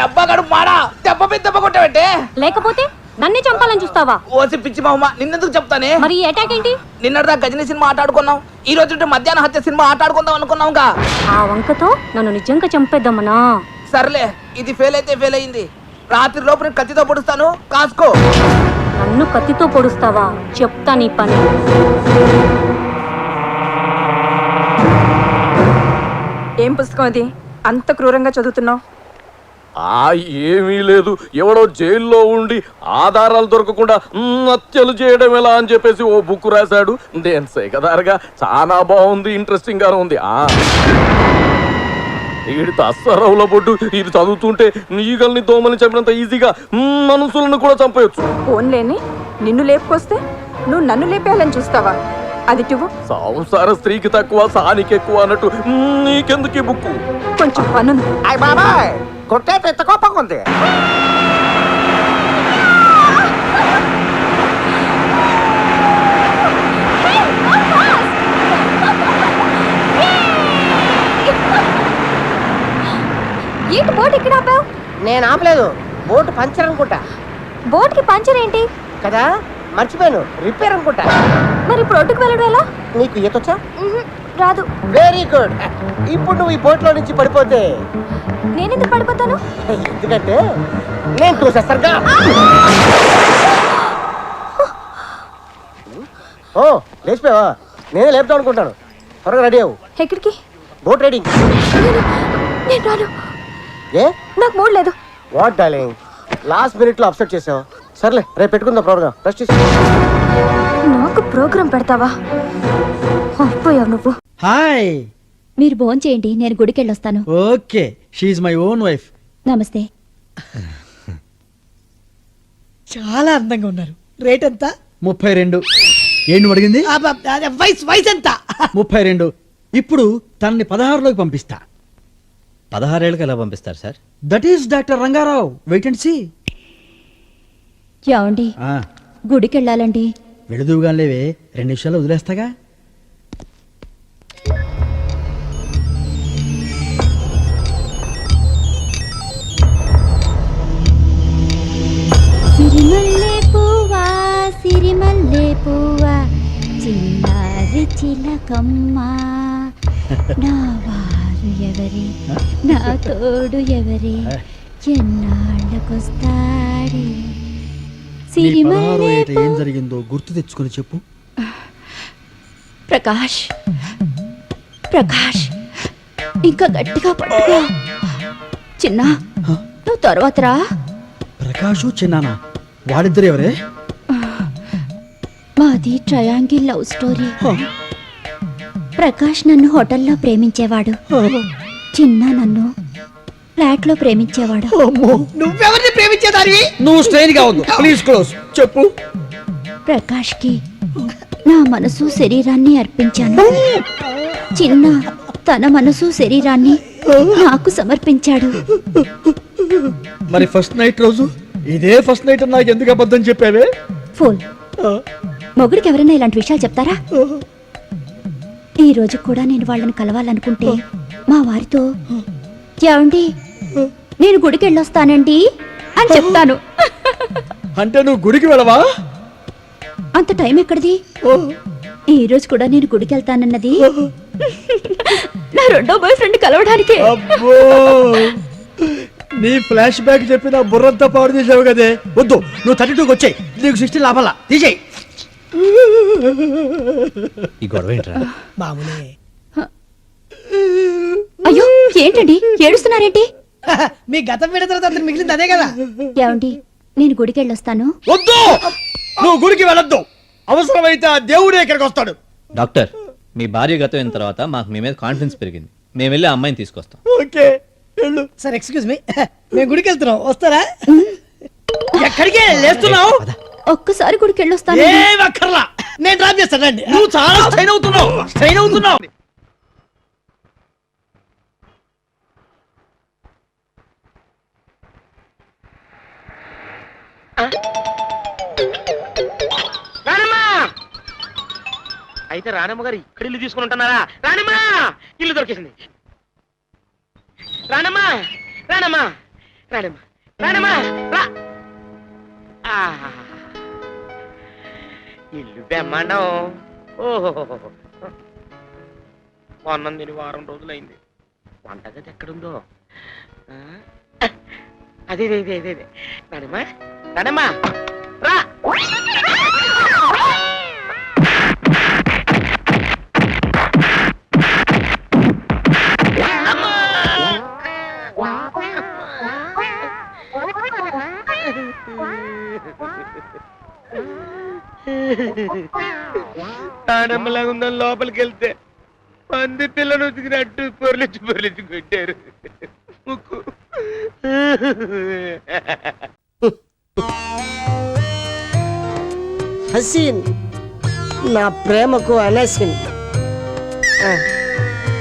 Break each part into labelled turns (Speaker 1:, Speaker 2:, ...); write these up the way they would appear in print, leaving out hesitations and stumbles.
Speaker 1: అబ్బగాడు మాడా దెబ్బ మీద దెబ్బ కొట్టావంటే
Speaker 2: లేకపోతే నన్నే చంపాలని చూస్తావా?
Speaker 1: ఓసి పిచ్చి మామ నిన్నెందుకు చెప్తానే?
Speaker 2: మరి అటాక్ ఏంటి?
Speaker 1: నిన్నటిదా గజని సినిమా ఆటాడుకున్నాం, ఈ రోజు మధ్యాహ్న హత్య సినిమా ఆటాడుకుందాం అనుకున్నాంగా.
Speaker 2: ఆ వంకతో నన్ను నిజంగా చంపేద్దామనా?
Speaker 1: సర్లే, ఇది ఫెయిల్ అయితే ఫెయిల్ అయింది. రాత్రి లోపు నేను కత్తితో పొడుస్తాను, కాసుకో.
Speaker 2: నన్ను కత్తితో పొడుస్తావా? చెప్తా నీ పని.
Speaker 3: ఏం పుస్తకం అది అంత క్రూరంగా చదువుతున్నావు?
Speaker 4: ఏమీ లేదు, ఎవడో జైల్లో ఉండి ఆధారాలు దొరకకుండా హత్యలు చేయడం ఎలా అని చెప్పేసి ఓ బుక్ రాశాడు. నేను సేకదారుగా చాలా బాగుంది, ఇంట్రెస్టింగ్ గానే ఉంది. వీడి తస్సరవుల బొడ్డు ఇది చదువుతుంటే ఈగల్ని దోమల్ని చంపినంత ఈజీగా మనుషులను కూడా చంపేయచ్చు.
Speaker 3: ఫోన్లేని నిన్ను లేపుకొస్తే నువ్వు నన్ను లేపేయాలని చూస్తావా? అది నువ్వు
Speaker 4: సంసార స్త్రీకి తక్కువ సానికి ఎక్కువ అన్నట్టు నీకెందుకు ఈ బుక్?
Speaker 3: కొంచెం పనుంది.
Speaker 5: అయ్య బాబాయ్, కొట్టే పెద్ద కోపంగా ఉంది.
Speaker 2: ఏంటి బోట్ ఇక్కడ ఆపావు?
Speaker 5: నేను ఆపలేదు, బోటు పంచర్ అనుకుంటా.
Speaker 2: బోట్ కి పంచర్ ఏంటి
Speaker 5: కదా, మర్చిపోయాను, రిపేర్ అనుకుంటా.
Speaker 2: మరి ఇప్పుడు ఒడ్డుకు వెళ్ళడం ఎలా?
Speaker 5: నీకు ఈతొచ్చా?
Speaker 2: రాదు.
Speaker 5: Very good. ఇప్పుడు నువ్వు ఈ బోట్లో నుంచి పడిపోతే
Speaker 2: నేనెందుకు పడిపోతాను?
Speaker 5: ఎందుకంటే నేను చూసేస్తానుగా. ఓ లేచిపోయావా? నేనే లేపుతావు అనుకుంటాను. త్వరగా రెడీ అవ్వు.
Speaker 2: ఎక్కడికి?
Speaker 5: Boat riding.
Speaker 2: నేను రాను,
Speaker 5: ఏ
Speaker 2: నాకు మూడ్ లేదు.
Speaker 5: వాట్ డార్లింగ్, లాస్ట్ మినిట్ లో అప్సెట్ చేసావు. సర్లే, రేపు పెట్టుకుందాం ప్రోగ్రామ్. రెస్ట్ తీసుకో.
Speaker 2: నాకు ప్రోగ్రాం పెడతావా? అయిపోయావు నువ్వు.
Speaker 6: హాయ్.
Speaker 2: మీరు భోన్ చేయండి, నేను గుడికి వెళ్ళొస్తాను.
Speaker 6: Okay, she's my own wife.
Speaker 2: నమస్తే.
Speaker 6: చాలా అందంగా ఉన్నారు. రేట్ ఎంత? 32. ఏంటి అడిగింది? వయసు ఎంత? 32. ఇప్పుడు తనని 16లోకి పంపిస్తా.
Speaker 7: 16 ఏళ్ళకి ఎలా పంపిస్తారు sir?
Speaker 6: That is doctor Rangarao. Wait and see.
Speaker 2: ఏమండి, గుడికి వెళ్ళాలండి.
Speaker 6: వెళుదువుగా లేవే, 2 నిమిషాలు వదిలేస్తాగా.
Speaker 2: సిరిమల్లె పువ్వా, సిరిమల్లె పువ్వా, చిన్నారి చిలకమ్మ, నా వారు ఎవరి, నా తోడు ఎవరి, ఎన్నాళ్ళకొస్తాడే.
Speaker 6: ఏం జరిగిందో గుర్తు తెచ్చుకొని చెప్పు.
Speaker 2: ప్రకాష్, ప్రకాష్, ఇంకా గట్టిగా పట్టుకో. చిన్న, నువ్వు తర్వాత రా.
Speaker 6: ప్రకాషు చిన్నానా, వాడిద్దరు ఎవరే?
Speaker 2: మాది ట్రయాంగిల్ లవ్ స్టోరీ. ప్రకాష్ నన్ను హోటల్లో ప్రేమించేవాడు, చిన్న నన్ను ఫ్లాట్ లో ప్రేమించేవాడు.
Speaker 6: నువ్వెవరిని ప్రేమించేదానివి? నువ్వు స్ట్రెయిన్ గా ఉంది. Please close. చెప్పు.
Speaker 2: ప్రకాష్ కి నా మనసు శరీరాన్ని అర్పించాను. చిన్న తన మనసు శరీరాన్ని నాకు సమర్పించాడు.
Speaker 6: మరి ఫస్ట్ నైట్ రోజు ఇదే ఫస్ట్ నైట్ నాకు ఎందుకు అబద్ధం చెప్పావే?
Speaker 2: ఫోన్ మొగుడికి ఎవరైనా ఇలాంటి విషయాలు చెప్తారా? ఈ రోజు కూడా నేను వాళ్ళని కలవాలనుకుంటే మా వారితో, ఏమండి నేను గుడికి వెళ్ళొస్తానండి అని చెప్తాను.
Speaker 6: అంటే నువ్వు గుడికి వెళ్ళవా?
Speaker 2: అంత టైం ఎక్కడిది? ఈ రోజు కూడా నేను గుడికి వెళ్తానన్నది నా రెండో బాయ్ ఫ్రెండ్ కలవడానికి.
Speaker 6: అబ్బో, నీ ఫ్లాష్ బ్యాక్ చెప్పిన బుర్రంతా పాడు చేసావు కదే. వద్దు, నువ్వు 32కి వచ్చాయి, నీకు 16 లాభాలా తీసేయి.
Speaker 7: ఈ గొడవ ఏంట్రా?
Speaker 6: మామూలే.
Speaker 2: అయ్యో ఏంటండి ఏడుస్తున్నారేంటి?
Speaker 6: మీ గతం విన్న తర్వాత అతను మిగిలింది అదే కదా.
Speaker 2: ఏమండి నేను గుడికి వెళ్ళొస్తాను.
Speaker 6: వద్దు, నువ్వు గుడికి వెళ్ళొద్దు. అవసరమైతే ఆ దేవుడే ఇక్కడికి వస్తాడు.
Speaker 7: డాక్టర్, మీ భార్య గతం అయిన తర్వాత మాకు మీ మీద కాన్ఫిడెన్స్ పెరిగింది. మేము వెళ్ళి ఆ అమ్మాయిని తీసుకొస్తాం.
Speaker 6: ఓకే వెళ్ళు. సార్ ఎక్స్క్యూజ్ మీ, మేము గుడికి వెళ్తున్నాం, వస్తారా? ఎక్కడికి లేస్తున్నావు?
Speaker 2: ఒక్కసారి గుడికి వెళ్ళొస్తాను.
Speaker 6: ఏం అక్కర్లా, నేను డ్రాప్ చేస్తానండి. నువ్వు చాలా స్ట్రైన్ అవుతున్నావు.
Speaker 5: అయితే రానమ్మ గారు ఇక్కడ ఇల్లు తీసుకుని ఉంటున్నారా? రానమ్మా, ఇల్లు దొరికేసింది. రానమ్మా, రానమ్మా, రాడమ్మా రాడమ్మా రా ఇల్లు బ్రహ్మాండం. ఓహో అన్నం తిని వారం రోజులైంది. వంటగది ఎక్కడుందో? అదే అదే అదే అదే రాడమ్మా రాడమ్మా రా. ఆడమ్మలాగా ఉందని లోపలికి వెళ్తే పంది పిల్లను ఉతికినట్టు పొరలిచ్చి కొట్టారు. ముక్కు
Speaker 8: హసీన్ నా ప్రేమకు అనసిన్.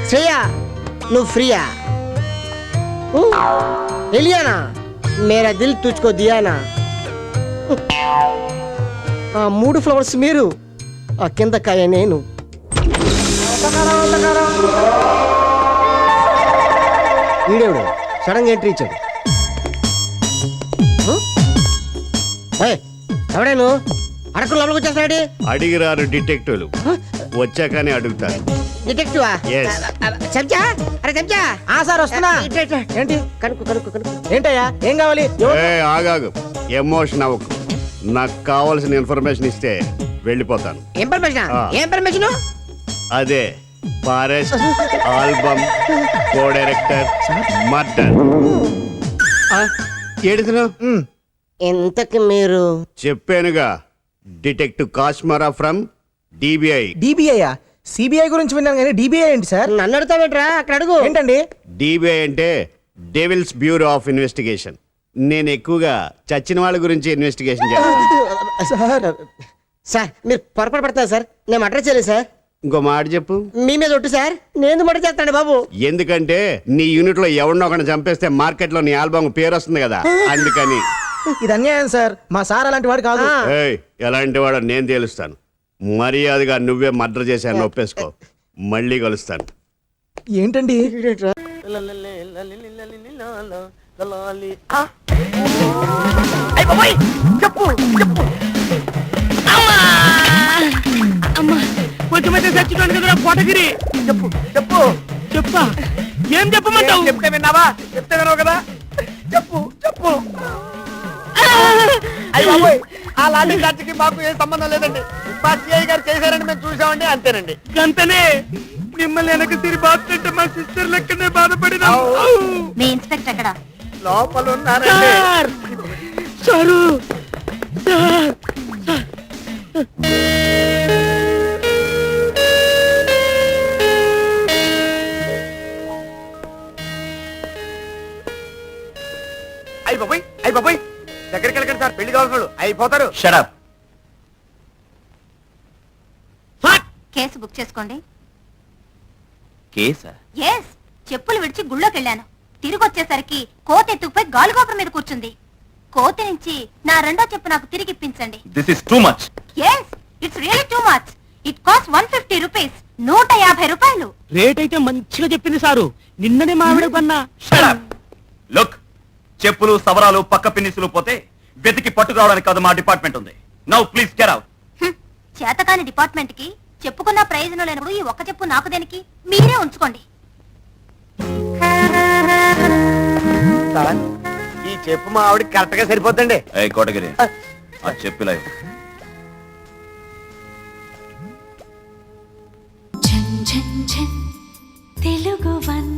Speaker 8: శ్రేయా నువ్వు ఫ్రీయా? ఎలియానా మేరా దిల్ తుజ్కో దియానా. ఆ 3 ఫ్లవర్స్ మీరు, ఆ కింద కాయ నేను. వీడేవుడు సడన్ గా ఎంట్రీ ఇచ్చాడు. ఎవడేను అడకు లోపలికి వచ్చేస్తాడు?
Speaker 9: అడిగిరారు డిటెక్టివ్లు, వచ్చాకనే అడుగుతారు.
Speaker 8: డిటెక్టివా?
Speaker 9: Yes.
Speaker 8: చెంచా అరే చెంచా.
Speaker 6: సార్ వస్తున్నా.
Speaker 8: ఏంటి కనుక్కు కనుక్కు కనుక్కు.
Speaker 6: ఏంటయ్యా ఏం కావాలి?
Speaker 9: ఆగాగు, ఎమోషన్ అవ్వకు. నాకు కావాల్సిన ఇన్ఫర్మేషన్ ఇస్తే వెళ్ళిపోతాను.
Speaker 8: ఏం పర్మిషన్? ఏం పర్మిషన్?
Speaker 9: అదే forest album, co director, murder. ఏడుతున్నావు?
Speaker 8: ఎంతకి మీరు?
Speaker 9: చెప్పానుగా, డిటెక్టివ్ కాశ్మరా ఫ్రమ్ డిబిఐ.
Speaker 6: డిబిఐ సిబిఐ గురించి విన్నాను కానీ డిబిఐ ఏంటి సార్?
Speaker 8: నన్ను అడుగుతావేట్రా? అక్కడ అడుగు.
Speaker 6: ఏంటండి?
Speaker 9: డిబిఐ అంటే డెవిల్స్ బ్యూరో ఆఫ్ ఇన్వెస్టిగేషన్. నేను ఎక్కువగా చచ్చిన వాళ్ళ గురించి ఇన్వెస్టిగేషన్ చేస్తాను.
Speaker 6: సార్
Speaker 8: సార్ మీరు పొరపాటు పడతారు సార్. నేను మర్డర్ చేయలేదు సార్.
Speaker 9: ఇంకో మాట చెప్పు.
Speaker 8: మీ మీద ఒట్టు సార్. నేను మర్డర్ చేస్తాను బాబు.
Speaker 9: ఎందుకంటే నీ యూనిట్ లో ఎవరినో ఒకరిని చంపేస్తే మార్కెట్ లో నీ ఆల్బమ్ పేరు వస్తుంది కదా, అందుకని.
Speaker 6: ఇది అన్యాయం సార్. మా సార్ అలాంటి వాడు కాదు.
Speaker 9: ఏయ్, ఎలాంటి వాడో నేను తేలుస్తాను. మర్యాదగా నువ్వే మర్డర్ చేశాను ఒప్పేసుకో. మళ్ళీ కలుస్తాను.
Speaker 6: ఏంటండి?
Speaker 5: చెప్పు చెప్పు. కొంచెమైతే చచ్చిపోయాను కదా కోటగిరి. చెప్పు చెప్పు చెప్పా. ఏం చెప్పమంటావు? చెప్తే విన్నావా? చెప్తే విన్నావు కదా. చెప్పు చెప్పు. అయ్య బాబోయ్, ఆ లాఠీ చార్జికి మాకు ఏం సంబంధం లేదండి. మా సిఐ గారు చేశారని మేము చూసామండి, అంతేనండి. అంతేనే. మిమ్మల్ని వెనక తిరిగి బాగుంటే మా సిస్టర్ లెక్కనే బాధపడినా.
Speaker 2: మీ ఇన్స్పెక్టర్ ఎక్కడ?
Speaker 5: లోపల ఉన్నారండి. సారు అయ్యి బాబోయ్ దగ్గరికి వెళ్ళకండి సార్. పెళ్లి కావాల్సిన వాళ్ళు అయిపోతారు.
Speaker 4: షడప్.
Speaker 2: కేసు బుక్ చేసుకోండి.
Speaker 4: కేసా?
Speaker 2: ఎస్, చెప్పులు విడిచి గుళ్ళోకి వెళ్ళాను. తిరిగి వచ్చేసరికి కోతి ఎత్తుకుపోయి గాలిగోపురం మీద కూర్చుంది. కోతి నుంచి నా రెండో చెప్పు నాకు తిరిగి ఇప్పించండి.
Speaker 4: This is too much.
Speaker 2: Yes, it's really too much. It cost 150 rupees. 150 రూపాయలు.
Speaker 5: రేట్ అయితే మంచిగా చెప్పింది సారు. నిన్ననే మావిడ కొన్నా.
Speaker 4: షడప్. లుక్, చెప్పులు సవరాలు పక్క పిన్నిసులు పోతే వెతికి పట్టుకురావడానికి కాదు మా డిపార్ట్మెంట్ ఉంది. Now please get out.
Speaker 2: చేతకాని డిపార్ట్మెంట్ కి చెప్పుకున్న ప్రయోజనం లేనప్పుడు ఈ ఒక్క చెప్పు నాకు దేనికి? మీరే ఉంచుకోండి.
Speaker 5: సార్ ఈ చెప్పు మా ఆవిడకి కరెక్ట్ గా సరిపోద్దండి.
Speaker 4: కోటగిరి, ఆ చెప్పిలా
Speaker 10: తెలుగు వన్